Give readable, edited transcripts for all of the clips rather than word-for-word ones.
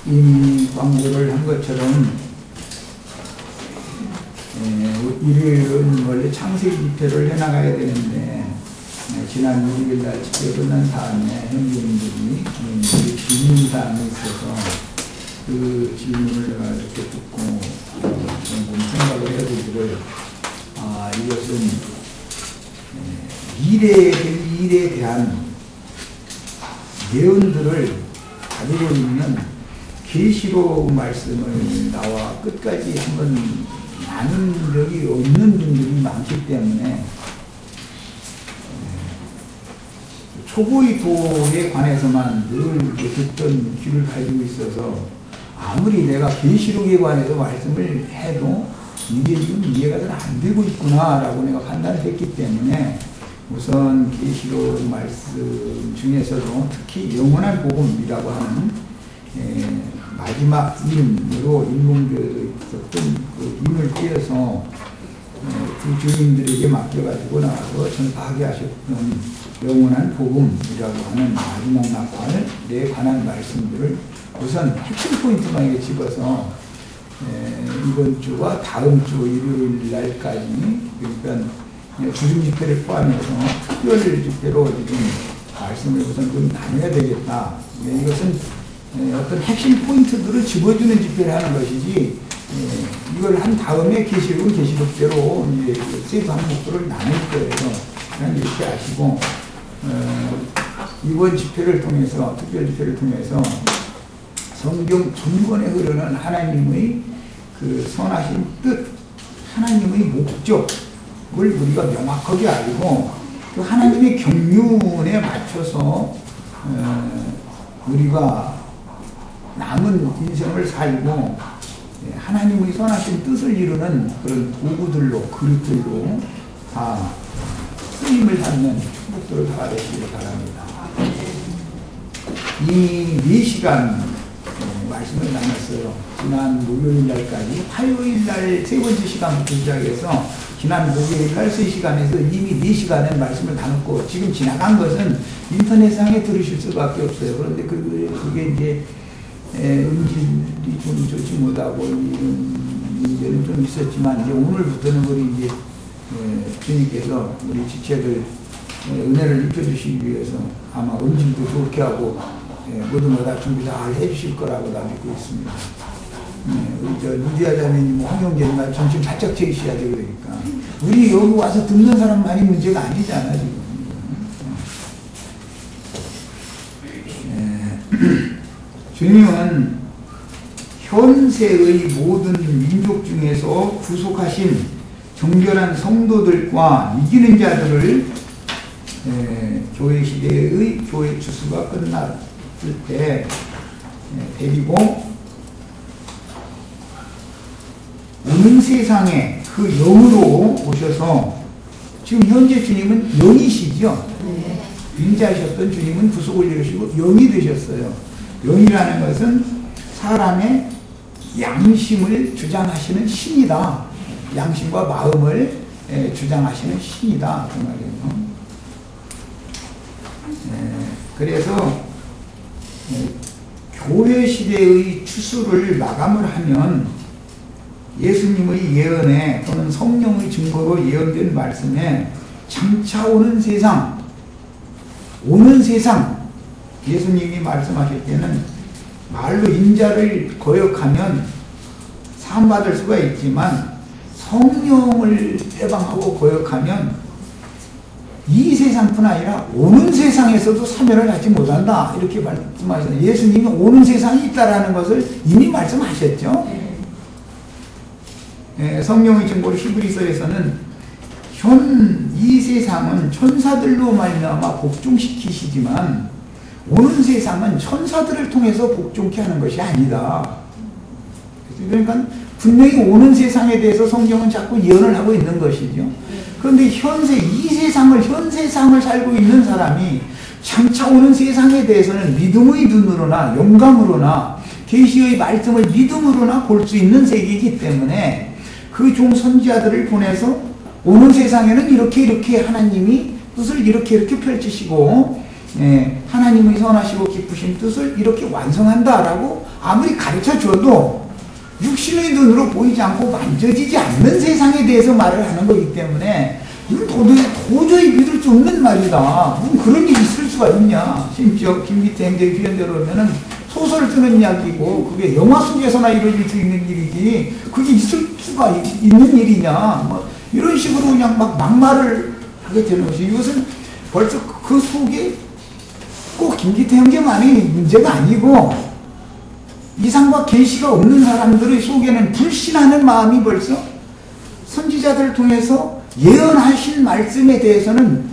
이미 광고를 한 것처럼 일요일은 원래 창세기 집회를 해나가야 되는데 지난 6일 날 집회 끝난 다음에 형제님들이 질문사항이 있어서 그 질문을 내가 이렇게 듣고 좀 생각을 해보기를 이것은 일에 대한 예언들을 가지고 있는 계시록 말씀을 나와 끝까지 한번 나눈 적이 없는 분들이 많기 때문에 초보의도에 관해서만 늘 듣던 귀를 가지고 있어서 아무리 내가 계시록에 관해서 말씀을 해도 이게 지금 이해가 잘 안 되고 있구나라고 내가 판단했기 때문에 우선 계시록 말씀 중에서도 특히 영원한 복음이라고 하는 마지막 임으로 인문교회에 있었던 그 임을 떼어서 그 주민들에게 맡겨가지고 나와서 전파하게 하셨던 영원한 복음이라고 하는 마지막 나팔에 관한 말씀들을 우선 핵심 포인트만 집어서 이번 주와 다음 주 일요일 날까지 그러니까 주중 집회를 포함해서 특별 집회로 지금 말씀을 우선 좀 나눠야 되겠다. 이것은 어떤 핵심 포인트들을 집어주는 집회를 하는 것이지 이걸 한 다음에 계시록은 계시록대로 이제 세부 항목들을 나눌 거예요. 그냥 이렇게 아시고 이번 집회를 통해서 특별 집회를 통해서 성경 전권에 흐르는 하나님의 그 선하신 뜻, 하나님의 목적을 우리가 명확하게 알고 그 하나님의 경륜에 맞춰서 우리가 남은 인생을 살고 하나님의 선하신 뜻을 이루는 그런 도구들로 그릇들로 다 쓰임을 받는 축복들을 받으시기 바랍니다. 이 4시간 말씀을 나눴어요. 지난 목요일 날까지 화요일 날 세 번째 시간부터 시작해서 지난 목요일 날 3시간에서 이미 4시간의 말씀을 나눴고 지금 지나간 것은 인터넷상에 들으실 수밖에 없어요. 그런데 그게 이제 음질이 좀 좋지 못하고 이런 문제는 좀 있었지만 이제 오늘부터는 우리 이제 주님께서 우리 지체들 은혜를 입혀주시기 위해서 아마 음질도 좋게 하고 모든 거 다 준비 잘 해주실 거라고 나 믿고 있습니다. 우리 저 루디아 자매님, 황영재님 정신 바짝 차리셔야 되고 그러니까 우리 여기 와서 듣는 사람만이 문제가 아니잖아 지금. 주님은 현세의 모든 민족 중에서 구속하신 정결한 성도들과 이기는 자들을 교회 시대의 교회 추수가 끝났을 때 데리고 오는 세상에 그 영으로 오셔서 지금 현재 주님은 영이시죠. 인자하셨던 주님은 구속을 이루시고 영이 되셨어요. 영이라는 것은 사람의 양심을 주장하시는 신이다. 양심과 마음을 주장하시는 신이다. 그 말이에요. 그래서 교회 시대의 추수를 마감을 하면 예수님의 예언에 또는 성령의 증거로 예언된 말씀에 장차 오는 세상 예수님이 말씀하실 때는 말로 인자를 거역하면 사함받을 수가 있지만 성령을 해방하고 거역하면 이 세상뿐 아니라 오는 세상에서도 사면을 하지 못한다 이렇게 말씀하셨어요. 예수님이 오는 세상이 있다라는 것을 이미 말씀하셨죠. 성령의 증거로 히브리서에서는 이 세상은 천사들로 말미암아 복종시키시지만 오는 세상은 천사들을 통해서 복종케 하는 것이 아니다. 그러니까 분명히 오는 세상에 대해서 성경은 자꾸 예언을 하고 있는 것이죠. 그런데 현 세상을 살고 있는 사람이 장차 오는 세상에 대해서는 믿음의 눈으로나 영감으로나 계시의 말씀을 믿음으로나 볼 수 있는 세계이기 때문에 그 종 선지자들을 보내서 오는 세상에는 이렇게 하나님이 뜻을 이렇게 펼치시고 하나님의 선하시고 기쁘신 뜻을 이렇게 완성한다라고 아무리 가르쳐줘도 육신의 눈으로 보이지 않고 만져지지 않는 세상에 대해서 말을 하는 거기 때문에 이건 도저히 믿을 수 없는 말이다. 그런 일이 있을 수가 있냐. 심지어 김기태 행적의 표현대로 보면은 소설을 쓰는 이야기고 그게 영화 속에서나 이루어질 수 있는 일이지 그게 있을 수가 있는 일이냐. 뭐 이런 식으로 그냥 막말을 하게 되는 것이 이것은 벌써 그 속에 꼭 김기태 형제만이 문제가 아니고 이상과 계시가 없는 사람들의 속에는 불신하는 마음이 벌써 선지자들을 통해서 예언하신 말씀에 대해서는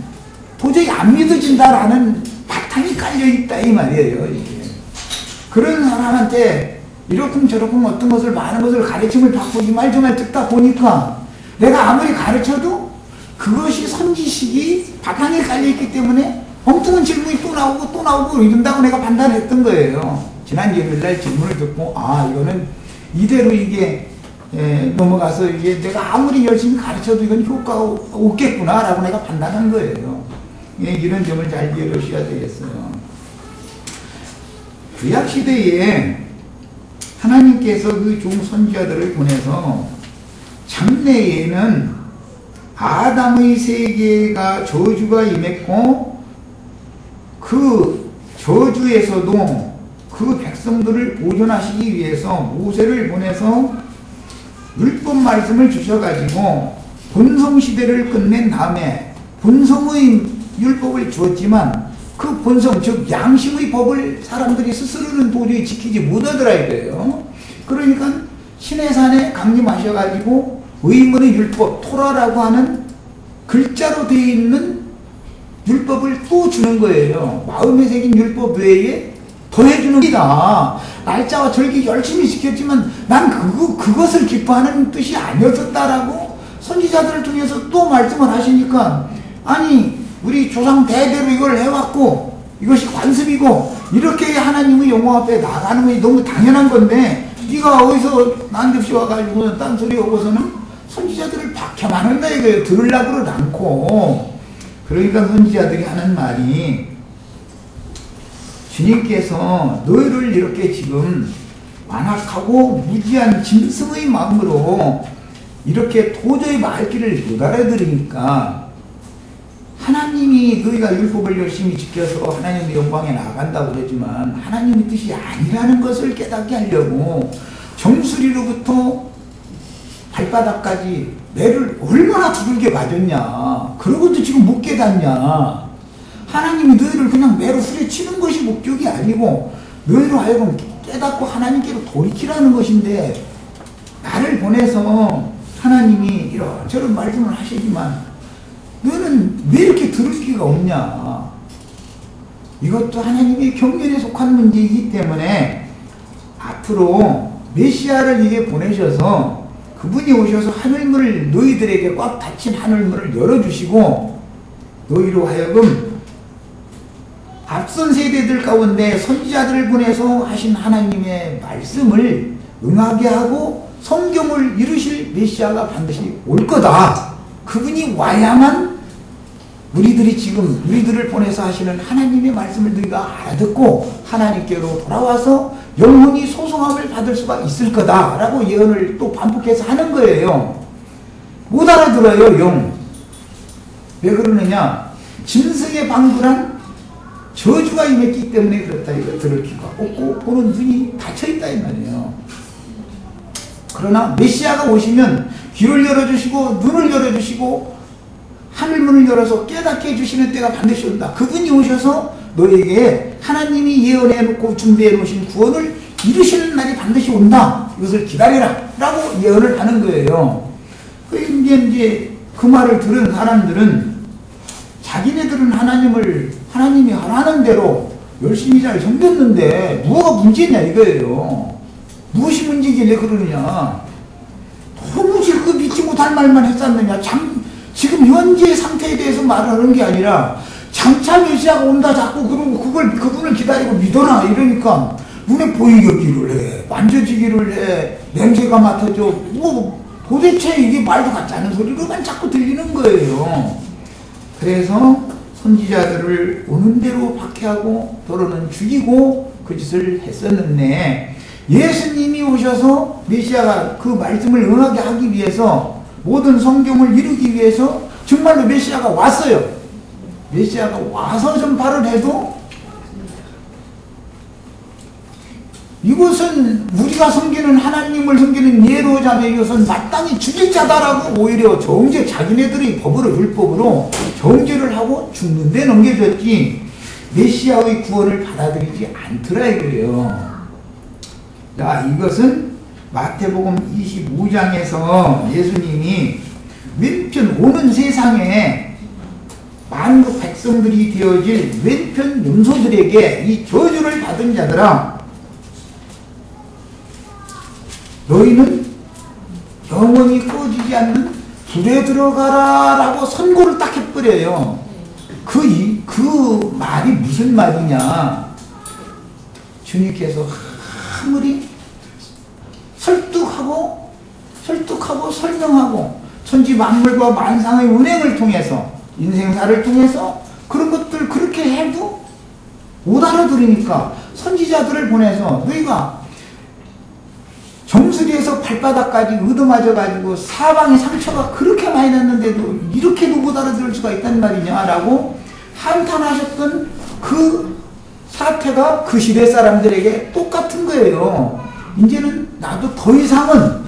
도저히 안 믿어진다라는 바탕이 깔려있다 이 말이에요. 이게. 그런 사람한테 이렇쿵 저렇쿵 어떤 것을 많은 것을 가르침을 받고 이 말 저 말 듣다 보니까 내가 아무리 가르쳐도 그것이 선지식이 바탕에 깔려있기 때문에 엉뚱한 질문이 또 나오고 이런다고 내가 판단했던 거예요. 지난 일요일날 질문을 듣고 이거는 이대로 이게 넘어가서 이게 내가 아무리 열심히 가르쳐도 이건 효과가 없겠구나 라고 내가 판단한 거예요. 이런 점을 잘 이해하셔야 되겠어요. 구약시대에 하나님께서 그 종선지자들을 보내서 장래에는 아담의 세계가 저주가 임했고 그 저주에서도 그 백성들을 보존하시기 위해서 모세를 보내서 율법 말씀을 주셔가지고 본성시대를 끝낸 다음에 본성의 율법을 주었지만 그 본성 즉 양심의 법을 사람들이 스스로는 도저히 지키지 못하더라 이거예요. 그러니까 시내산에 강림하셔가지고 의문의 율법 토라라고 하는 글자로 되어 있는 율법을 또 주는 거예요. 마음에 새긴 율법 외에 더해주는 기다. 날짜와 절기 열심히 지켰지만 난 그것을 기뻐하는 뜻이 아니었었다라고 선지자들을 통해서 또 말씀을 하시니까 아니 우리 조상 대대로 이걸 해왔고 이것이 관습이고 이렇게 하나님의 영광 앞에 나가는 것이 너무 당연한 건데 네가 어디서 난데없이 와가지고 딴소리 하고서는 선지자들을 박해만 한다 이거예요. 들으려고는 않고. 그러니까 선지자들이 하는 말이 주님께서 너희를 이렇게 지금 완악하고 무지한 짐승의 마음으로 이렇게 도저히 말귀를 못 알아들으니까 하나님이 너희가 율법을 열심히 지켜서 하나님의 영광에 나아간다고 그러지만 하나님의 뜻이 아니라는 것을 깨닫게 하려고 정수리로부터 발바닥까지 매를 얼마나 두들겨 맞았냐. 그러고도 지금 못 깨닫냐. 하나님이 너희를 그냥 매로 후려치는 것이 목적이 아니고 너희로 하여금 깨닫고 하나님께로 돌이키라는 것인데 나를 보내서 하나님이 이런저런 말씀을 하시지만 너는 왜 이렇게 들을 기가 없냐. 이것도 하나님의 경륜에 속한 문제이기 때문에 앞으로 메시아를 이게 보내셔서 그분이 오셔서 하늘문을 너희들에게 꽉 닫힌 하늘문을 열어주시고 너희로 하여금 앞선 세대들 가운데 선지자들을 보내서 하신 하나님의 말씀을 응하게 하고 성경을 이루실 메시아가 반드시 올 거다. 그분이 와야만 우리들을 보내서 하시는 하나님의 말씀을 너희가 알아듣고 하나님께로 돌아와서 영혼이 소송함을 받을 수가 있을 거다라고 예언을 또 반복해서 하는 거예요. 못 알아들어요. 영. 왜 그러느냐. 짐승의 방불한 저주가 임했기 때문에 그렇다. 이거 들을 귀가 없고 보는 눈이 닫혀있다 이 말이에요. 그러나 메시아가 오시면 귀를 열어주시고 눈을 열어주시고 하늘문을 열어서 깨닫게 해주시는 때가 반드시 온다. 그분이 오셔서 너에게 하나님이 예언해놓고 준비해놓으신 구원을 이루시는 날이 반드시 온다. 이것을 기다리라 라고 예언을 하는 거예요. 이제 그 말을 들은 사람들은 자기네들은 하나님이 하라는 대로 열심히 잘 섬겼는데 뭐가 문제냐 이거예요. 무엇이 문제길래 그러느냐. 도무지 그 믿지 못할 말만 했었느냐. 지금 현재 상태에 대해서 말하는 게 아니라 장차 메시아가 온다 자꾸 그러고 그분을 기다리고 믿어라 이러니까 눈에 보이기를 해. 만져지기를 해. 냄새가 맡아져. 뭐 도대체 이게 말도 같지 않은 소리로만 자꾸 들리는 거예요. 그래서 선지자들을 오는 대로 박해하고 도로는 죽이고 그 짓을 했었는데 예수님이 오셔서 메시아가 그 말씀을 응하게 하기 위해서 모든 성경을 이루기 위해서 정말로 메시아가 왔어요. 메시아가 와서 전파를 해도 이것은 우리가 섬기는 하나님을 섬기는 예로자매 이것은 마땅히 죽일 자다라고 오히려 정죄 자기네들의 법으로 율법으로 정죄를 하고 죽는 데 넘겨졌지 메시아의 구원을 받아들이지 않더라 이거예요. 자, 이것은 마태복음 25장에서 예수님이 왼편 오는 세상에 만국 백성들이 되어질 왼편 염소들에게 이 저주를 받은 자들아 너희는 영원히 꺼지지 않는 불에 들어가라 라고 선고를 딱 해버려요. 그 말이 무슨 말이냐. 주님께서 아무리 설득하고 설명하고 천지 만물과 만상의 운행을 통해서 인생사를 통해서 그런 것들 그렇게 해도 못 알아들으니까 선지자들을 보내서 너희가 정수리에서 발바닥까지 얻어맞아가지고 사방에 상처가 그렇게 많이 났는데도 이렇게도 못 알아들을 수가 있단 말이냐라고 한탄하셨던 그 사태가 그 시대 사람들에게 똑같은 거예요. 이제는 나도 더 이상은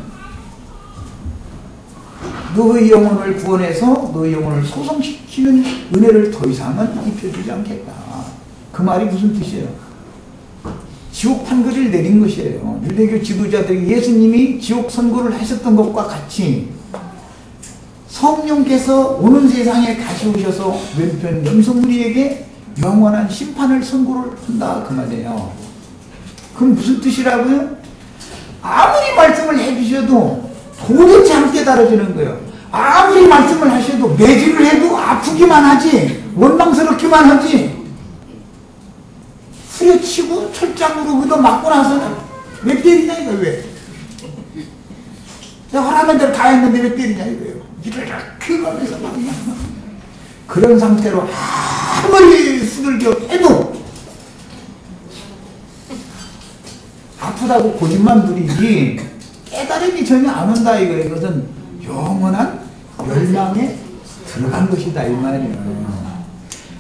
너의 영혼을 구원해서 너의 영혼을 소성시키는 은혜를 더 이상은 입혀주지 않겠다. 그 말이 무슨 뜻이에요? 지옥 판결을 내린 것이에요. 유대교 지도자들이 예수님이 지옥 선고를 하셨던 것과 같이 성령께서 오는 세상에 다시 오셔서 왼편 염소무리에게 영원한 심판을 선고를 한다 그 말이에요. 그럼 무슨 뜻이라고요? 아무리 말씀을 해주셔도 도대체 안 깨달아지는 거예요. 아무리 말씀을 하셔도 매질을 해도 아프기만 하지 원망스럽기만 하지 후려치고 철장으로 얻어맞고 나서는 왜 때리냐 이거 왜? 내가 하라는 대로 다 했는데 왜 때리냐 이거예요. 이렇게 가면서 막 그런 상태로 아무리 수들겨 해도 아프다고 고집만 부리지 깨달음이 전혀 안 온다 이거예요. 이것은 영원한 멸망에 들어간 것이다 이 말이에요.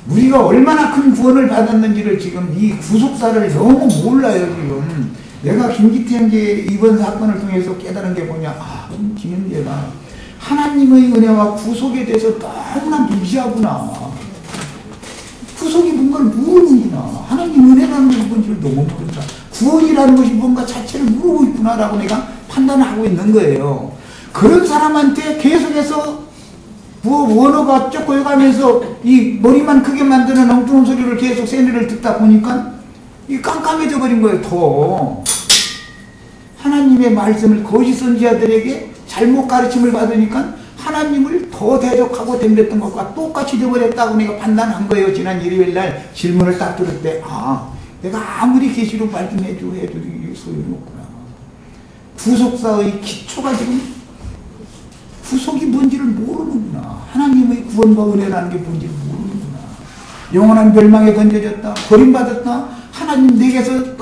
우리가 얼마나 큰 구원을 받았는지를 지금 이 구속사를 너무 몰라요 지금. 내가 김기태 형제 이번 사건을 통해서 깨달은 게 뭐냐. 김형제가 하나님의 은혜와 구속에 대해서 너무나 무시하구나. 구속이 뭔가를 모르는구나. 하나님 은혜라는 것이 뭔지를 너무 모른다. 구원이라는 것이 뭔가 자체를 모르고 있구나라고 내가 판단을 하고 있는 거예요. 그런 사람한테 계속해서 원어가 쪼꼬여가면서 이 머리만 크게 만드는 엉뚱한 소리를 계속 세뇌를 듣다 보니까 이 깜깜해져 버린 거예요. 더 하나님의 말씀을 거짓 선지자들에게 잘못 가르침을 받으니까 하나님을 더 대적하고 덤볐던 것과 똑같이 되어버렸다고 내가 판단한 거예요. 지난 일요일날 질문을 딱 들을 때 내가 아무리 계시로 말씀해도 이게 소용이 없구나. 구속사의 기초가 지금 구속이 뭔지를 모르는구나. 하나님의 구원과 은혜라는 게 뭔지를 모르는구나. 영원한 멸망에 던져졌다. 버림받았다. 하나님 내게서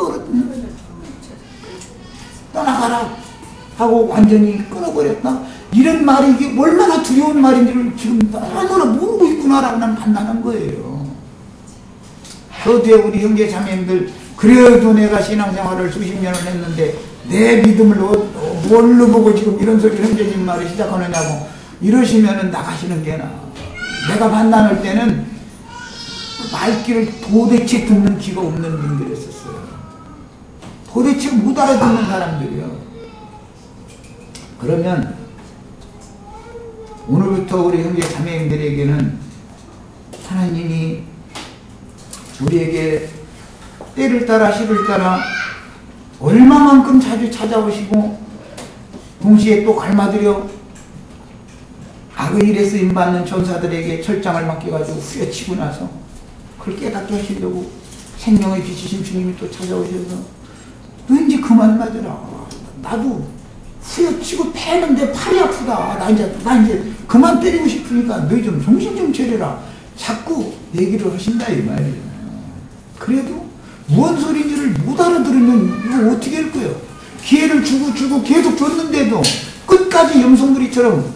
떠나가라 하고 완전히 끊어버렸다. 이런 말이 이게 얼마나 두려운 말인지를 지금 너무나 모르고 있구나라고 난 판단한 거예요. 그 뒤에 우리 형제 자매님들 그래도 내가 신앙생활을 수십 년을 했는데 내 믿음을 뭘로 보고 지금 이런 소리를 형제님 말을 시작하느냐고 이러시면은 나가시는 게 나아. 내가 판단할 때는 말귀를 도대체 듣는 귀가 없는 분들이었어요. 도대체 못 알아듣는 사람들이요. 그러면 오늘부터 우리 형제 자매님들에게는 하나님이 우리에게 때를 따라 시를 따라 얼마만큼 자주 찾아오시고 동시에 또 갈마들여 악의 일에 쓰임받는 전사들에게 철장을 맡겨가지고 후려치고 나서 그걸 깨닫게 하시려고 생명의 빛이신 주님이 또 찾아오셔서 너 이제 그만 맞으라. 나도 후려치고 패는데 팔이 아프다. 나 이제 그만 때리고 싶으니까 너 좀 정신 좀 차려라. 자꾸 얘기를 하신다 이 말이에요. 그래도 무슨 소리인지를 못 알아들으면 이거 어떻게 할 거예요? 기회를 주고 계속 줬는데도 끝까지 염소무리처럼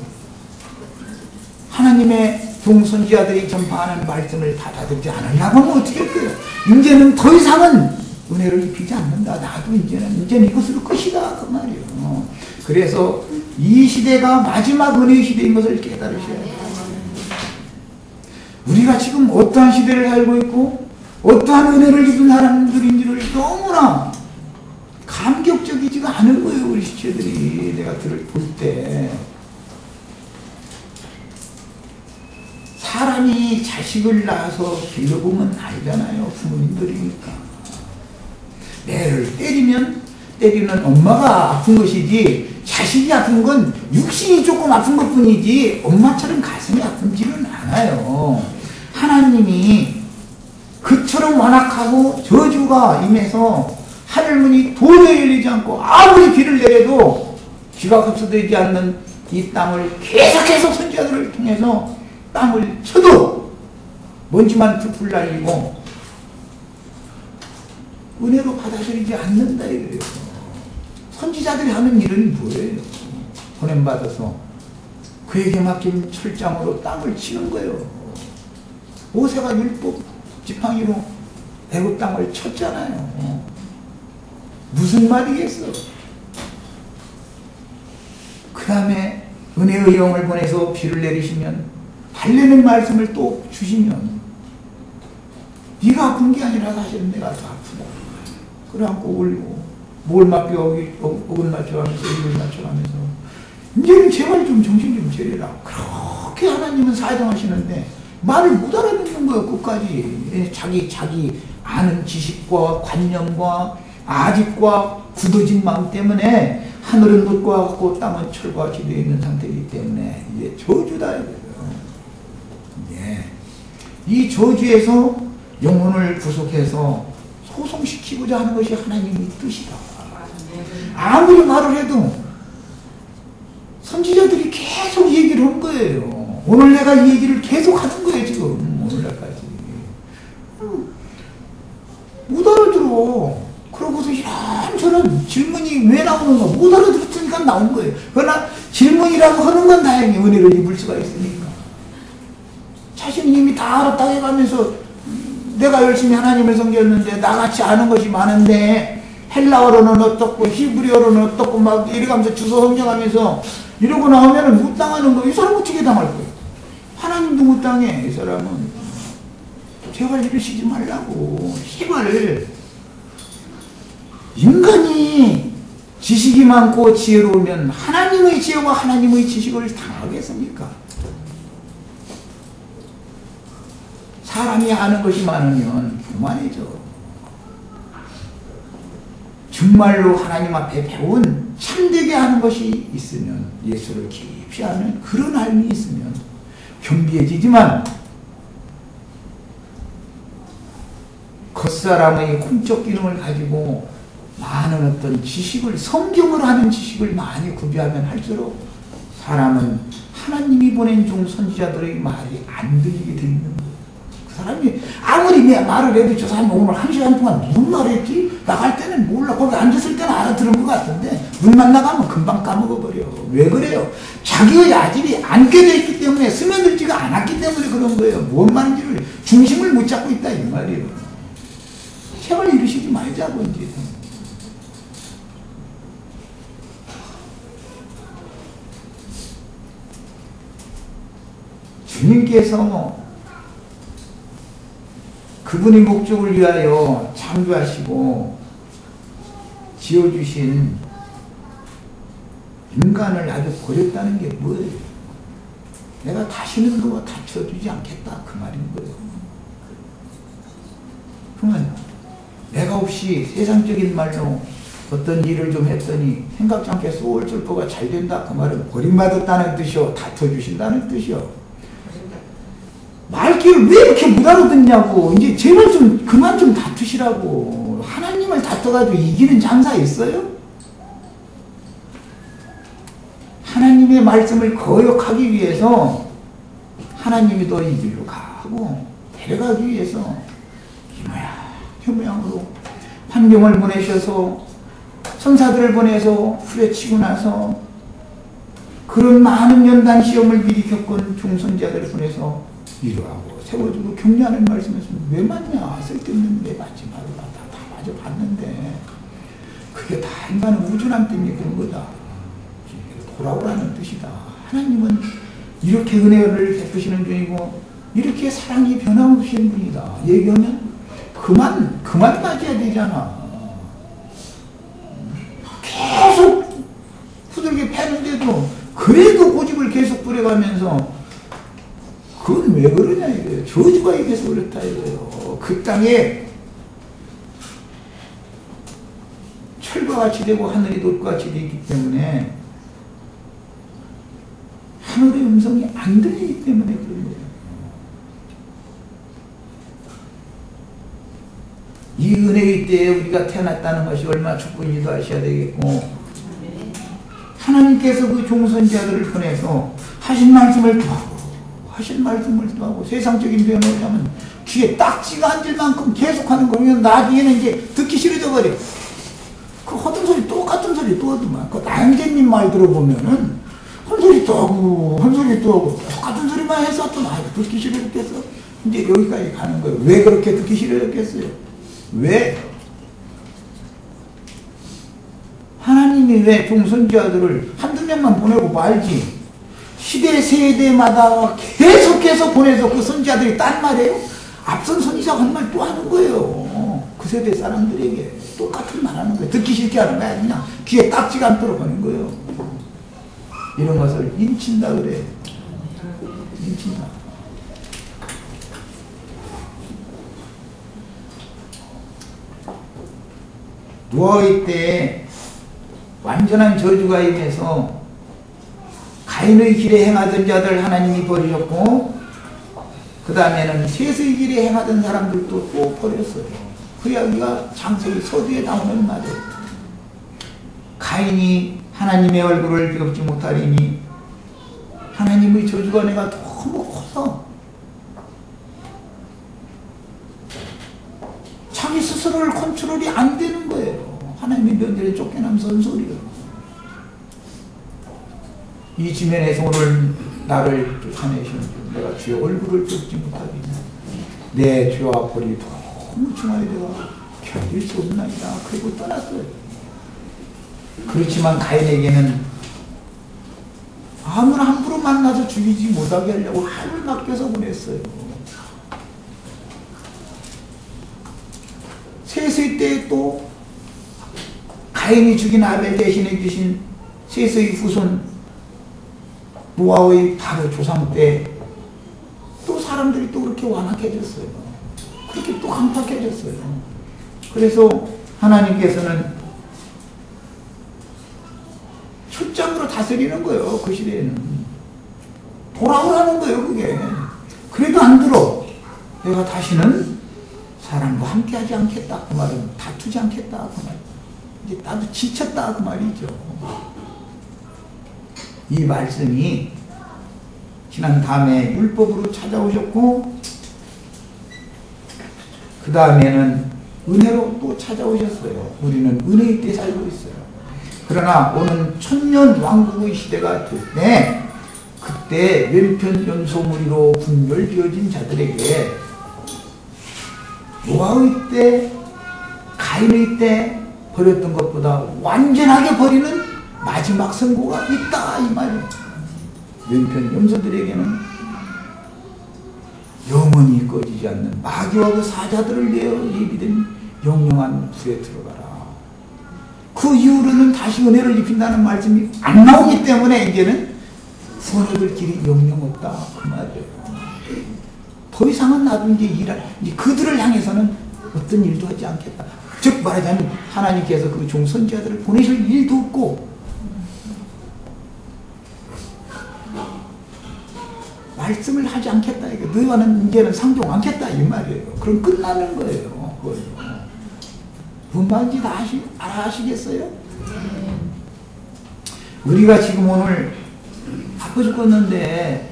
하나님의 종선지자들이 전파하는 말씀을 받아들이지 않으려고 하면 어떻게 할 거예요? 이제는 더 이상은 은혜를 입히지 않는다. 나도 이제는 이것으로 끝이다. 그 말이에요. 그래서 이 시대가 마지막 은혜의 시대인 것을 깨달으셔야 돼요. 우리가 지금 어떠한 시대를 살고 있고 어떠한 은혜를 입은 사람들인지를 너무나 감격적이지가 않은 거예요. 우리 시체들이 내가 볼 때. 사람이 자식을 낳아서 길러보면 알잖아요. 부모님들이니까. 애를 때리는 엄마가 아픈 것이지 자식이 아픈 건 육신이 조금 아픈 것뿐이지 엄마처럼 가슴이 아픈지는 않아요. 하나님이 그처럼 완악하고 저주가 임해서 하늘문이 도저히 열리지 않고 아무리 비를 내려도 비가 흡수되지 않는 이 땅을 계속해서 선지자들을 통해서 땅을 쳐도 먼지만 풀풀 날리고 은혜로 받아들이지 않는다 이거예요. 선지자들이 하는 일은 뭐예요? 보냄받아서 그에게 맡긴 철장으로 땅을 치는 거예요. 모세가 율법 지팡이로 애굽 땅을 쳤잖아요. 무슨 말이겠어? 그 다음에 은혜의 영을 보내서 비를 내리시면 달래는 말씀을 또 주시면 네가 아픈 게 아니라 사실은 내가 더 아프다. 그래 안고 울고 뭘 맡겨 억은 맞춰가면서 입을 맞춰가면서 이제는 제발 좀 정신 좀 차리라. 그렇게 하나님은 사정하시는데 말을 못 알아듣는 거예요. 끝까지. 자기 아는 지식과 관념과 아직과 굳어진 마음 때문에 하늘은 흙과 같고 땅은 철과 같이 되어 있는 상태이기 때문에 이제 저주다 이거예요. 네. 이 저주에서 영혼을 구속해서 소송시키고자 하는 것이 하나님의 뜻이다. 아무리 말을 해도 선지자들이 계속 얘기를 한 거예요. 오늘 내가 이 얘기를 계속 하는 거예요. 지금 오늘날까지 못 알아들어. 그러고서 이런저런 질문이 왜 나오는가 못 알아들었으니까 나온 거예요. 그러나 질문이라고 하는 건 다행히 은혜를 입을 수가 있으니까 자신이 이미 다 알았다고 해가면서 내가 열심히 하나님을 섬겼는데 나같이 아는 것이 많은데 헬라어로는 어떻고 히브리어로는 어떻고 막 이래가면서 주소 성경하면서 이러고 나오면 못 당하는 거. 이 사람 어떻게 당할 거예요? 하나님도 못 당해. 이 사람은 제발 이러시지 말라고. 제발 인간이 지식이 많고 지혜로우면 하나님의 지혜와 하나님의 지식을 당하겠습니까? 사람이 아는 것이 많으면 그만이죠. 정말로 하나님 앞에 배운 참되게 하는 것이 있으면 예수를 깊이 아는 그런 삶이 있으면 겸비해지지만 겉사람의 공적 기능을 가지고 많은 어떤 지식을 성경을 하는 지식을 많이 구비하면 할수록 사람은 하나님이 보낸 종 선지자들의 말이 안 들리게 되는 거예요. 그 사람이 아무리 내 말을 해도 저 사람이 오늘 1시간 동안 무슨 말을 했지? 나갈 때는 몰라. 거기 앉았을 때는 알아들은 것 같은데 눈만 나가면 금방 까먹어버려. 왜 그래요? 자기의 아집이 안 깨져 있기 때문에 스며들지가 않았기 때문에 그런 거예요. 무슨 말인지를 중심을 못 잡고 있다 이 말이에요. 제발 이러시지 말자고 이제. 주님께서 그분의 목적을 위하여 창조하시고 지어주신 인간을 아주 버렸다는 게 뭐예요? 내가 다시는 그거 다쳐주지 않겠다 그 말인 거예요. 그러면 내가 없이 세상적인 말로 어떤 일을 좀 했더니 생각지 않게 소울철도가 잘 된다 그 말은 버림받았다는 뜻이요 다쳐주신다는 뜻이요. 말귀를 왜 이렇게 못 알아듣냐고. 이제 제발 좀 그만 좀 다투시라고. 하나님을 다퉈가지고 이기는 장사 있어요? 하나님의 말씀을 거역하기 위해서 하나님이 더 이 길로 가고 데려가기 위해서 이 모양으로 환경을 보내셔서 천사들을 보내서 후려치고 나서 그런 많은 연단 시험을 미리 겪은 종선자들을 보내서 위로하고 세워주고 격려하는 말씀이었으면 왜 맞냐? 쓸데없는 왜 맞지 말라. 다 맞아 봤는데 그게 다 인간의 우준함 때문에 그런 거다. 돌아오라는 뜻이다. 하나님은 이렇게 은혜를 베푸시는 분이고 이렇게 사랑이 변함없으신 분이다. 얘기하면 그만 맞아야 되잖아. 계속 후들게 패는데도 그래도 고집을 계속 부려가면서 그건 왜 그러냐 이거예요. 저주가 입에서 그렇다 이거예요. 그 땅에 철과 같이 되고 하늘이 돛과 같이 되기 때문에 하늘의 음성이 안 들리기 때문에 그런 거예요. 이 은혜의 때에 우리가 태어났다는 것이 얼마나 축복인지도 아셔야 되겠고 하나님께서 그 종선자들을 보내서 하신 말씀을 또 하고 세상적인 표현을 하면 귀에 딱지가 앉을 만큼 계속하는 거면 나중에는 이제 듣기 싫어져 버려. 그 허든 소리 똑같은 소리 또 하더만. 그 나영재님 말 들어보면은 한 소리 또 하고 똑같은 소리만 해서 또 듣기 싫어졌겠어. 이제 여기까지 가는 거예요. 왜 그렇게 듣기 싫어졌겠어요? 왜? 하나님이 왜 종선자들을 한두 명만 보내고 말지 시대 세대마다 계속해서 보내서 그 선지자들이 딴 말이에요? 앞선 선지자가 한 말 또 하는 거예요. 그 세대 사람들에게 똑같은 말 하는 거예요. 듣기 싫게 하는 거야. 그냥 귀에 딱지가 않도록 하는 거예요. 이런 것을 인친다 그래. 인친다. 노아의 때에 완전한 저주가 임해서 가인의 길에 행하던 자들 하나님이 버리셨고 그 다음에는 셋의 길에 행하던 사람들도 또 버렸어요. 그 이야기가 창세기 서두에 나오는 말이에요. 가인이 하나님의 얼굴을 비겁지 못하리니 하나님의 저주가 내가 너무 커서 자기 스스로를 컨트롤이 안 되는 거예요. 하나님의 면전에 쫓겨나면서 한 소리예요. 이 지면에서 오늘 나를 쫓아내시는 줄 내가 주의 얼굴을 쫓지 못하리니 내 죄와 벌이 너무 중하게 되어 견딜 수 없나이다. 그리고 떠났어요. 그렇지만 가인에게는 아무나 함부로 만나서 죽이지 못하게 하려고 하늘 맡겨서 보냈어요. 셋의 때에 또 가인이 죽인 아벨 대신해 주신 셋의 후손 노아의 바로 조상 때 또 사람들이 또 그렇게 완악해졌어요. 그렇게 또 강팍해졌어요. 그래서 하나님께서는 초장으로 다스리는 거예요. 그 시대에는 돌아오라는 거예요. 그게 그래도 안 들어. 내가 다시는 사람과 함께 하지 않겠다 그 말은 다투지 않겠다 그 말. 이제 나도 지쳤다 그 말이죠. 이 말씀이 지난 다음에 율법으로 찾아오셨고 그 다음에는 은혜로 또 찾아오셨어요. 우리는 은혜의 때 살고 있어요. 그러나 오는 천년 왕국의 시대가 될 때 그때 왼편 연소무리로 분별되어진 자들에게 노아의 때 가인의 때 버렸던 것보다 완전하게 버리는 마지막 선고가 있다 이 말이에요. 왼편 염소들에게는 영원히 꺼지지 않는 마귀와 그 사자들을 내어 예비된 영영한 불에 들어가라. 그 이후로는 다시 은혜를 입힌다는 말씀이 안 나오기 때문에 이제는 선악을 길이 영영 없다 그 말이에요. 더 이상은 나도 이제 그들을 향해서는 어떤 일도 하지 않겠다. 즉 말하자면 하나님께서 그 종선지자들을 보내실 일도 없고 말씀을 하지 않겠다. 너희와는 이제는 상종 않겠다 이 말이에요. 그럼 끝나는 거예요. 뭔 말인지 다 아시겠어요? 우리가 지금 오늘 바빠 죽겠는데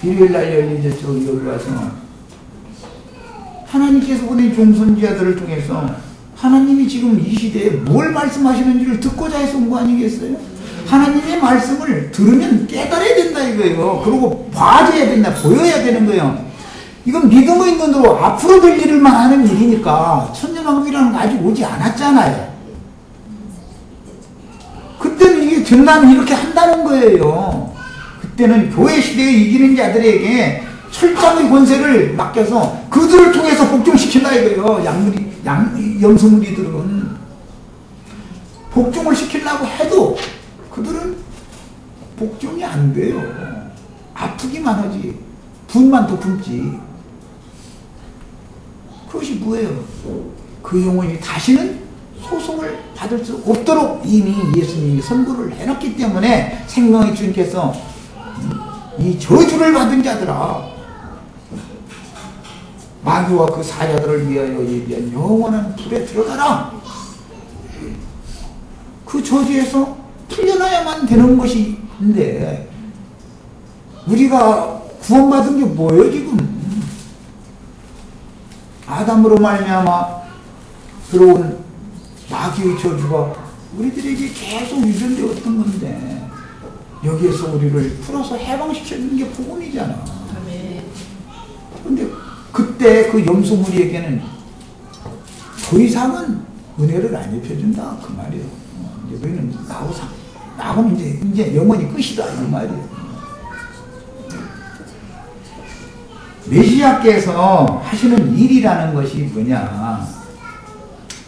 일요일날 열리죠. 여기 와서 하나님께서 보낸 종선지자들을 통해서 하나님이 지금 이 시대에 뭘 말씀하시는지를 듣고자 해서 온 거 아니겠어요? 하나님의 말씀을 들으면 깨달아야 된다 이거예요. 그리고 봐줘야 된다, 보여야 되는 거예요. 이건 믿음의 눈으로 앞으로 될 일을만 하는 일이니까 천년왕국이라는 거 아직 오지 않았잖아요. 그때는 이게 된다면 이렇게 한다는 거예요. 그때는 교회 시대에 이기는 자들에게 철장의 권세를 맡겨서 그들을 통해서 복종시킨다 이거예요. 염소무리들은 복종을 시키려고 해도 그들은 복종이 안 돼요. 아프기만 하지, 분만 더 굶지. 그것이 뭐예요? 그 영혼이 다시는 소송을 받을 수 없도록 이미 예수님이 선고를 해놨기 때문에 생명의 주님께서 이 저주를 받은 자들아, 마귀와 그 사자들을 위하여 예비한 영원한 불에 들어가라. 그 저주에서 풀려나야만 되는 것인데 우리가 구원받은 게 뭐예요 지금? 아담으로 말미암아 들어온 마귀의 저주가 우리들에게 계속 유전되었던 건데 여기에서 우리를 풀어서 해방시켜주는 게 복음이잖아. 그런데 그때 그 염소무리에게는 더 이상은 은혜를 안 입혀준다 그 말이에요. 이제 너희는 나하고는 이제 영원히 끝이다 이 말이에요. 메시아께서 하시는 일이라는 것이 뭐냐?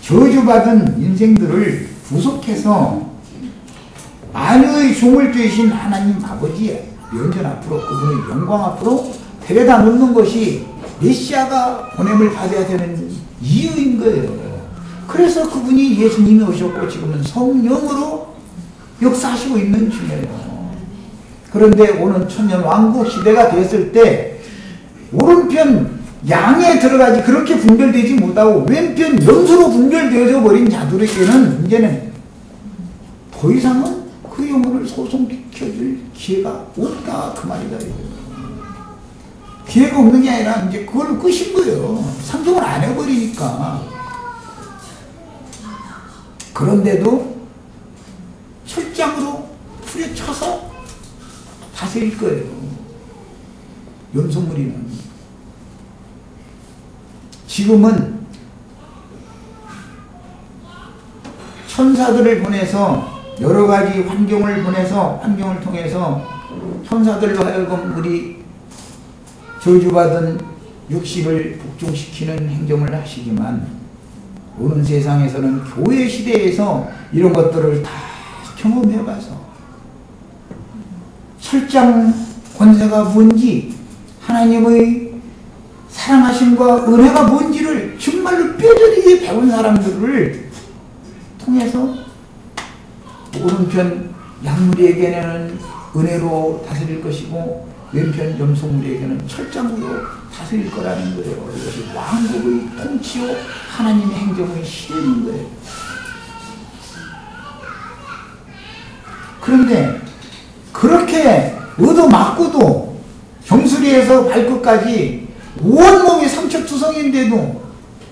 저주받은 인생들을 구속해서 만유의 종을 되신 하나님 아버지의 면전 앞으로, 그분의 영광 앞으로 데려다 놓는 것이 메시아가 보냄을 받아야 되는 이유인 거예요. 그래서 그분이 예수님이 오셨고 지금은 성령으로 역사하시고 있는 중이에요. 그런데 오는 천년왕국 시대가 됐을 때 오른편 양에 들어가지 그렇게 분별되지 못하고 왼편 염소로 분별되어져 버린 자들에게는 이제는 더 이상은 그 영혼을 소송시켜줄 기회가 없다 그 말이다. 기회가 없는 게 아니라 이제 그걸로 끝인 거예요. 상종을 안 해버리니까. 그런데도 철장으로 후려쳐서 다스릴 거예요. 염소무리는. 지금은 천사들을 보내서 여러 가지 환경을 통해서 천사들로 하여금 우리 저주받은 육신을 복종시키는 행정을 하시지만 오는 세상에서는 교회 시대에서 이런 것들을 다 경험해봐서 철장 권세가 뭔지 하나님의 사랑하심과 은혜가 뭔지를 정말로 뼈저리게 배운 사람들을 통해서 오른편 양무리에게는 은혜로 다스릴 것이고 왼편 염소무리에게는 철장으로 다스릴 거라는 거예요. 이것이 왕국의 통치요 하나님의 행정의 실현인 거예요. 그런데 그렇게 얻어맞고도 정수리에서 발끝까지 온몸이 삼척투성인데도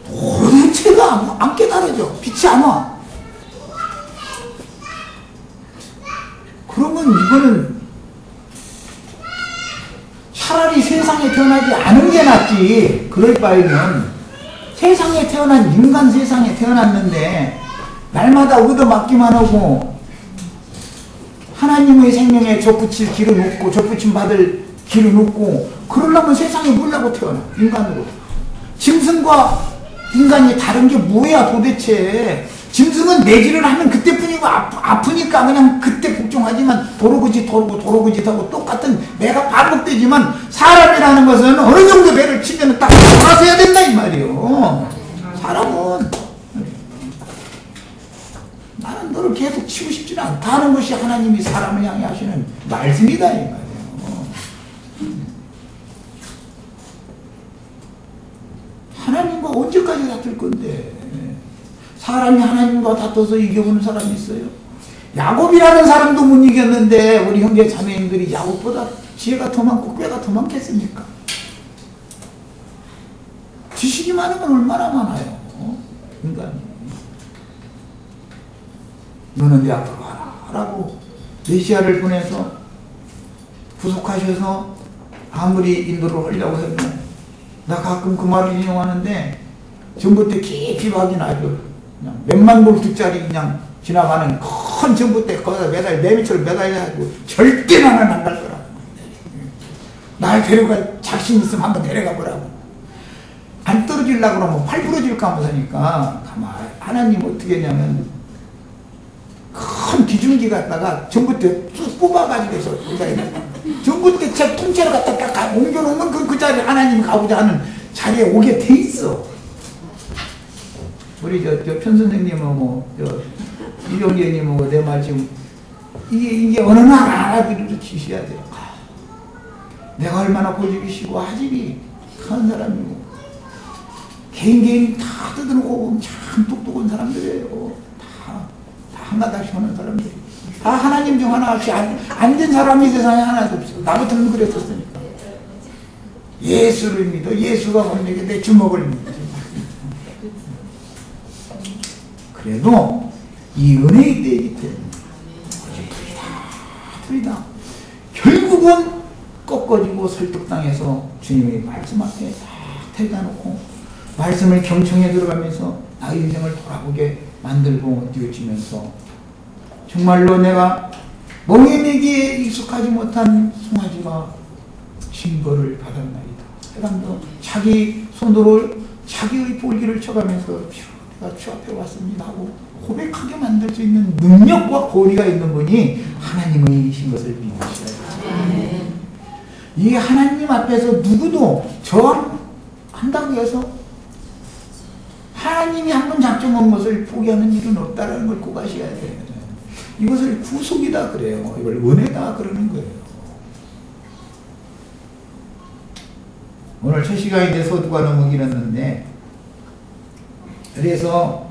도대체가 안 깨달아져. 빛이 안 와. 그러면 이거는 차라리 세상에 태어나지 않은 게 낫지. 그럴 바에는 세상에 태어난 인간 세상에 태어났는데 날마다 얻어맞기만 하고 하나님의 생명에 접붙일 길을 놓고 접붙임 받을 길을 놓고 그러려면 세상에 몰라고 태어나. 인간으로. 짐승과 인간이 다른 게 뭐야 도대체. 짐승은 내질을 하면 그때뿐이고 아프니까 그냥 그때 복종하지만 도로그짓 하고 똑같은 매가 반복되지만 사람이라는 것은 어느 정도 배를 치면 딱 돌아서야 된다 이 말이에요. 사람은 나는 너를 계속 치고 싶지는 않다는 것이 하나님이 사람을 향해 하시는 말씀이다 이 말이에요. 하나님과 언제까지 다툴 건데. 사람이 하나님과 다퉈서 이겨보는 사람이 있어요? 야곱이라는 사람도 못 이겼는데 우리 형제 자매님들이 야곱보다 지혜가 더 많고 꾀가 더 많겠습니까? 지식이 많은 건 얼마나 많아요. 인간이. 너는 내 앞으로 와라 라고 메시아를 보내서 구속하셔서 아무리 인도를 하려고 해도 나 가끔 그 말을 인용하는데 전봇대 깊이 확인하죠. 그냥 몇만 볼트짜리 그냥 지나가는 큰 전봇대 거기다 내 밑으로 매달려가지고 절대 나는 안 갈 거라고. 날 데려갈 자신 있으면 한번 데려가 보라고. 안 떨어지려고 그러면 팔 부러질까 못하니까 가만히 하나님 어떻게 했냐면 큰 기중기 갖다가 전봇대 쭉 뽑아가지고 해서 전봇대 차 통째로 갖다 딱 옮겨놓으면 그 자리에 하나님이 가고자 하는 자리에 오게 돼 있어. 우리 저 편 선생님하고 이종재님하고 내 말 지금 이게 어느 날 알아들으러 지셔야 돼요. 내가 얼마나 고집이 시고 하집이 큰 사람이고 개인 다 뜯어놓고 보면 참 똑똑한 사람들이에요. 다 한가닥씩 하는 사람들이. 다 하나님 중 하나 없이 안 된 사람이 세상에 하나도 없어. 나부터는 그랬었으니까. 예수를 믿어. 예수가 뭔데 내 주먹을 믿지. 그래도 이 은혜의 때이기 때문에 풀이다. 결국은 꺾어지고 설득당해서 주님의 말씀 앞에 딱 대다 놓고 말씀을 경청해 들어가면서 나의 인생을 돌아보게 만들고 뉘우치면서 정말로 내가 멍에내기에 익숙하지 못한 송아지가 징벌을 받았나이다. 해감도 자기 손으로 자기의 볼기를 쳐가면서 내가 주 앞에 왔습니다 하고 고백하게 만들 수 있는 능력과 권위가 있는 분이 하나님이신 것을 믿으셔야 돼요. 이 하나님 앞에서 누구도 저항한다고 해서 하나님이 한번 작정한 것을 포기하는 일은 없다는 걸 꼭 아셔야 돼요. 이것을 구속이다 그래요. 이걸 은혜다 그러는 거예요. 오늘 첫 시간인데 서두가 너무 길었는데 그래서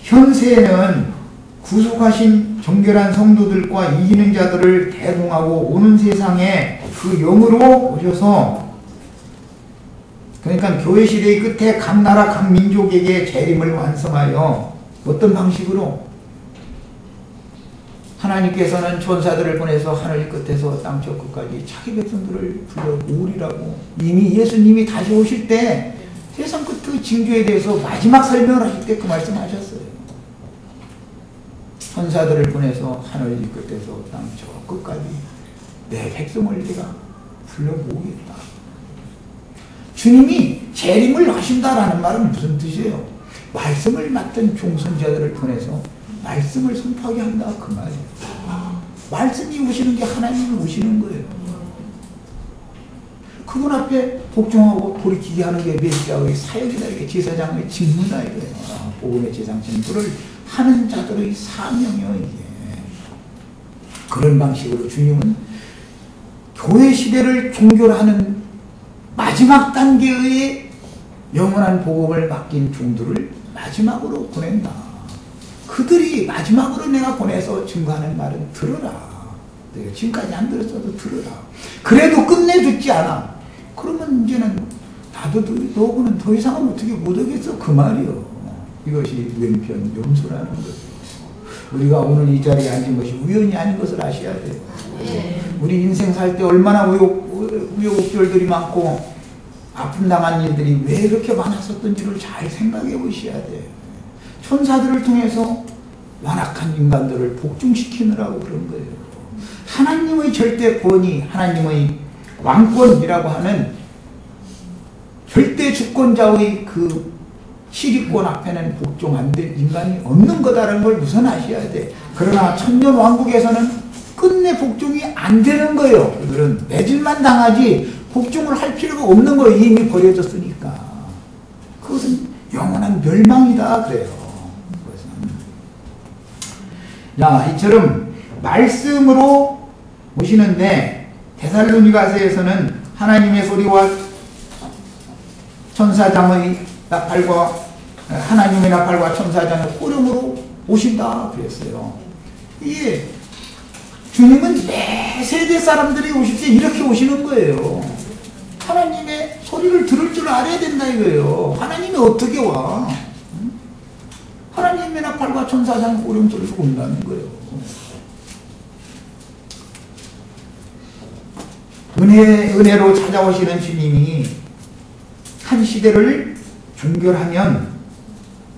현세에는 구속하신 정결한 성도들과 이기는 자들을 대동하고 오는 세상에 그 영으로 오셔서 그러니까 교회 시대의 끝에 각 나라 각 민족에게 재림을 완성하여 어떤 방식으로 하나님께서는 천사들을 보내서 하늘 끝에서 땅 저 끝까지 자기 백성들을 불러오리라고 이미 예수님이 다시 오실 때 세상 끝의 징조에 대해서 마지막 설명을 하실 때 그 말씀하셨어요. 천사들을 보내서 하늘 끝에서 땅 저 끝까지 내 백성을 내가 불러모으겠다. 주님이 재림을 하신다라는 말은 무슨 뜻이에요? 말씀을 맡은 종선자들을 보내서 말씀을 선포하게 한다 그 말이에요. 말씀이 오시는 게 하나님이 오시는 거예요. 그분 앞에 복종하고 돌이키게 하는 게 메시아의 사역이다. 이게 제사장의 직무다 이거예요. 복음의 제상 전부를 하는 자들의 사명이요 이게. 그런 방식으로 주님은 교회 시대를 종결하는 마지막 단계의 영원한 복음을 맡긴 종들을 마지막으로 보낸다. 그들이 마지막으로 내가 보내서 증거하는 말은 들어라. 내가 지금까지 안 들었어도 들어라. 그래도 끝내 듣지 않아. 그러면 이제는 나도 너하고는 더 이상은 어떻게 못하겠어 그 말이요. 이것이 왼편 염소라는 거죠. 우리가 오늘 이 자리에 앉은 것이 우연이 아닌 것을 아셔야 돼요. 우리 인생 살 때 얼마나 우여곡절들이 많고 아픔 당한 일들이 왜 이렇게 많았었던지를 잘 생각해 보셔야 돼요. 천사들을 통해서 완악한 인간들을 복종시키느라고 그런 거예요. 하나님의 절대 권위, 하나님의 왕권이라고 하는 절대 주권자의 그 시리권 앞에는 복종 안 될 인간이 없는 거다라는 걸 우선 아셔야 돼. 그러나 천년 왕국에서는 끝내 복종이 안 되는 거예요. 그들은 매질만 당하지 복종을 할 필요가 없는 거예요. 이미 버려졌으니까. 그것은 영원한 멸망이다 그래요. 자, 이처럼 말씀으로 오시는데 데살로니가서에서는 하나님의 소리와 천사장의 나팔과 하나님의 나팔과 천사장의 호령으로 오신다 그랬어요. 이게 주님은 매 세대 사람들이 오실 때 이렇게 오시는 거예요. 하나님의 소리를 들을 줄 알아야 된다 이거예요. 하나님이 어떻게 와? 하나님이나 팔과 천사장 오령소리로 온다는 거예요. 은혜로 찾아오시는 주님이 한 시대를 종결하면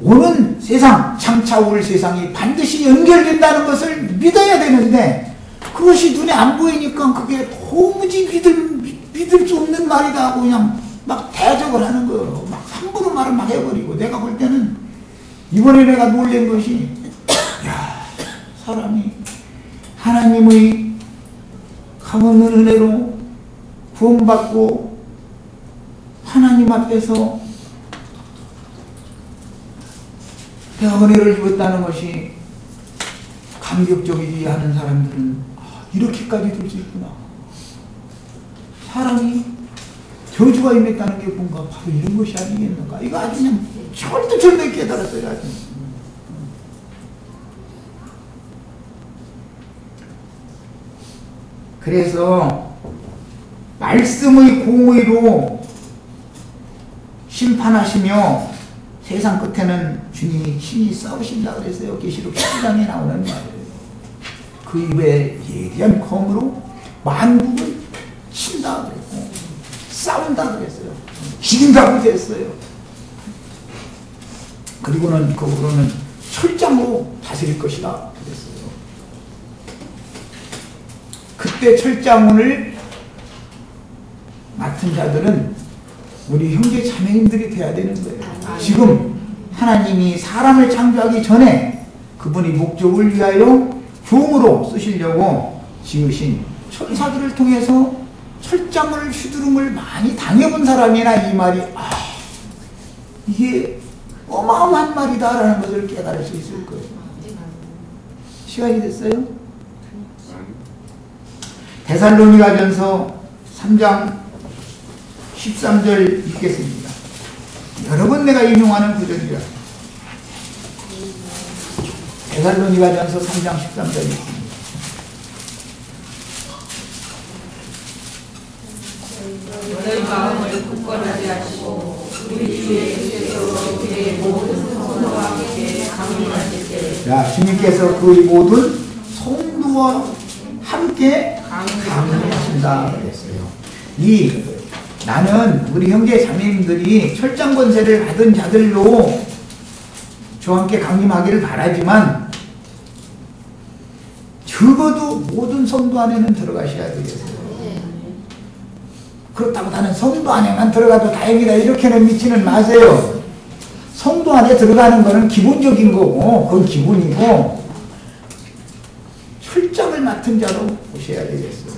오는 세상, 장차 올 세상이 반드시 연결된다는 것을 믿어야 되는데 그것이 눈에 안 보이니까 그게 도무지 믿을 수 없는 말이다 하고 그냥 막 대적을 하는 거예요. 막 함부로 말을 막 해버리고 내가 볼 때는 이번에 내가 놀란 것이 야, 사람이 하나님의 강없는 은혜로 구원받고 하나님 앞에서 내가 은혜를 입었다는 것이 감격적이지 않은 사람들은 이렇게까지 될 수 있구나. 사람이 저주가 임했다는 게 뭔가 바로 이런 것이 아니겠는가. 이거 아주 그냥 철두철미하게 깨달았어요. 아주. 그래서 말씀의 공의로 심판하시며 세상 끝에는 주님이 친히 싸우신다 그랬어요. 계시록 10장에 나오는 말이에요. 그 입에 예리한 검으로 만국을 친다 그랬고 싸운다 그랬어요. 죽인다고 했어요. 그리고는 그으로는 철장으로 다스릴 것이다 그랬어요. 그때 철장을 맡은 자들은 우리 형제 자매님들이 돼야 되는 거예요. 지금 하나님이 사람을 창조하기 전에 그분이 목적을 위하여 종으로 쓰시려고 지으신 천사들을 통해서 철장을 휘두름을 많이 당해본 사람이나 이 말이 이게 어마어마한 말이다라는 것을 깨달을 수 있을 거예요. 시간이 됐어요? 데살로니가전서 3장 13절 읽겠습니다. 여러 번 내가 인용하는 구절이라. 데살로니가전서 3장 13절 읽습니다. 너희 마음을 굳건하게 하시고 우리 주 예수께서 그의 모든 성도와 함께 강림하실 때 자, 주님께서 그의 모든 성도와 함께 강림하신다 그랬어요. 나는 우리 형제 자매님들이 철장 권세를 받은 자들로 저와 함께 강림하기를 바라지만 적어도 모든 성도 안에는 들어가셔야 되겠어요. 그렇다고 나는 성도 안에만 들어가도 다행이다 이렇게는 믿지는 마세요. 성도 안에 들어가는 거는 기본적인 거고 그건 기본이고 철장을 맡은 자로 오셔야 되겠어요.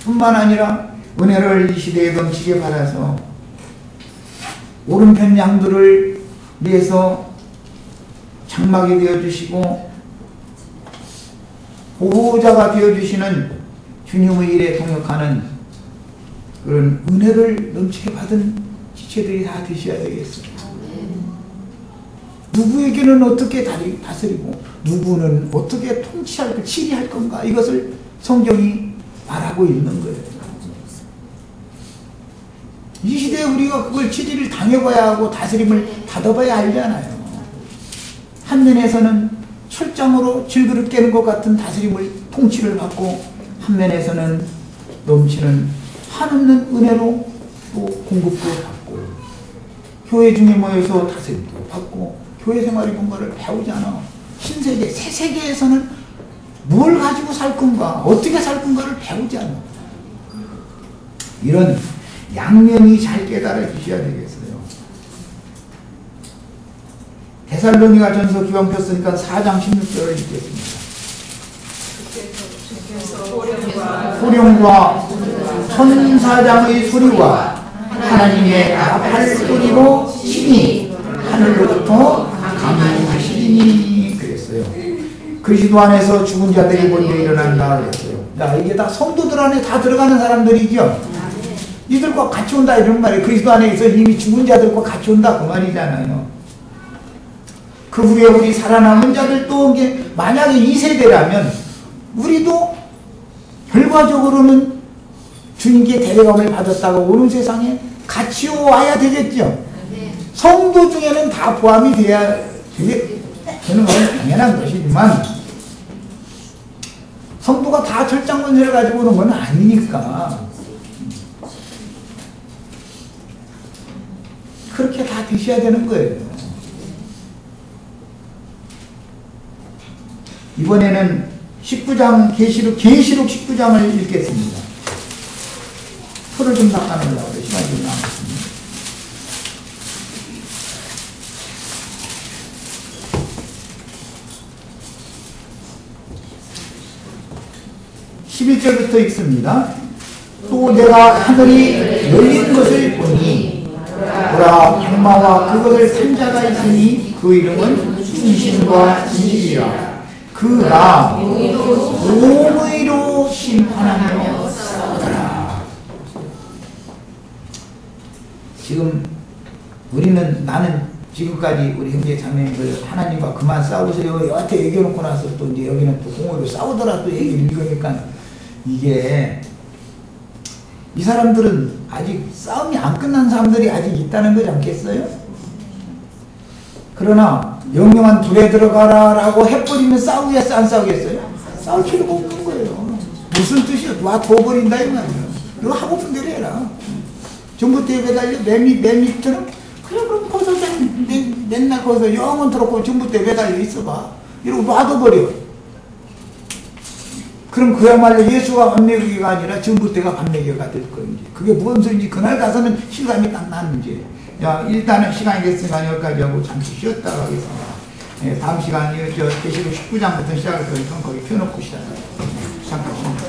뿐만 아니라 은혜를 이 시대에 넘치게 받아서 오른편 양들을 위해서 장막이 되어주시고 보호자가 되어주시는 주님의 일에 동역하는 그런 은혜를 넘치게 받은 지체들이 다 되셔야 되겠어요. 누구에게는 어떻게 다스리고 누구는 어떻게 통치할, 치리할 건가 이것을 성경이 말하고 있는 거예요. 이 시대에 우리가 그걸 치리를 당해봐야 하고 다스림을 받아봐야 알잖아요. 한 면에서는 철장으로 질그릇 깨는 것 같은 다스림을 통치를 받고 한 면에서는 넘치는 한없는 은혜로 또 공급도 받고 교회 중에 모여서 다스림도 받고 교회 생활이 뭔가를 배우잖아. 신세계, 새 세계에서는 뭘 가지고 살 건가, 어떻게 살 건가를 배우잖아. 이런 양면이 잘 깨달아 주셔야 되겠어요. 데살로니가전서 기왕표 쓰니까 4장 16절을 읽겠습니다. 소령과 천사장의 소리와 하나님의 나팔 소리로 친히 하늘로부터 강림하시리니 그랬어요. 그리스도 안에서 죽은 자들이 먼저 일어난다 그랬어요. 자, 이게 다 성도들 안에 다 들어가는 사람들이죠. 이들과 같이 온다 이런 말이에요. 그리스도 안에서 이미 죽은 자들과 같이 온다 그 말이잖아요. 그 후에 우리 살아남은 자들도 만약에 이 세대라면 우리도 결과적으로는 주님께 데려감을 받았다가 오는 세상에 같이 와야 되겠죠. 성도 중에는 다 포함이 돼야 되는 건 당연한 것이지만 성도가 다 철장 권세를 가지고 오는 건 아니니까 그렇게 다 되셔야 되는 거예요. 이번에는 19장 계시록 19장을 읽겠습니다. 표를 좀 닦아내려고 시간이 좀 남았습니다. 11절부터 읽습니다. 또 내가 하늘이 열린 것을 보니 보라 백마와 그것을 탄 자가 있으니 그 이름은 충신과 진실이라. 그가 공의로 심판하며 싸우더라. 지금 나는 지금까지 우리 형제 자매님들 하나님과 그만 싸우세요 여한테 얘기해놓고 나서 또 이제 여기는 또 공의로 싸우더라 또 얘기를 읽으니까 이게 이 사람들은 아직 싸움이 안 끝난 사람들이 아직 있다는 거지 않겠어요? 그러나 명령한 불에 들어가라 라고 해버리면 싸우겠어요? 안 싸우겠어요? 싸울 필요가 없는 거예요. 무슨 뜻이야? 와 둬버린다 이 말이야. 이거 하고픈 대로 해라. 전봇대에 매달려 매미처럼 그래 그럼 거기서 맨날 거기서 영원토록 전봇대에 매달려 있어봐. 이러고 놔둬버려. 그럼 그야말로 예수가 밤내기가 아니라 전봇대가 밤내기가 될 거인지 그게 무슨 소리인지 그날 가서는 실감이 딱 나는지. 야 일단은 시간이 됐으니까 여기까지 하고 잠시 쉬었다가 하겠습니다. 다음 시간에 계시록 19장부터 시작할 거니까 거기 펴놓고 시작하겠습니다.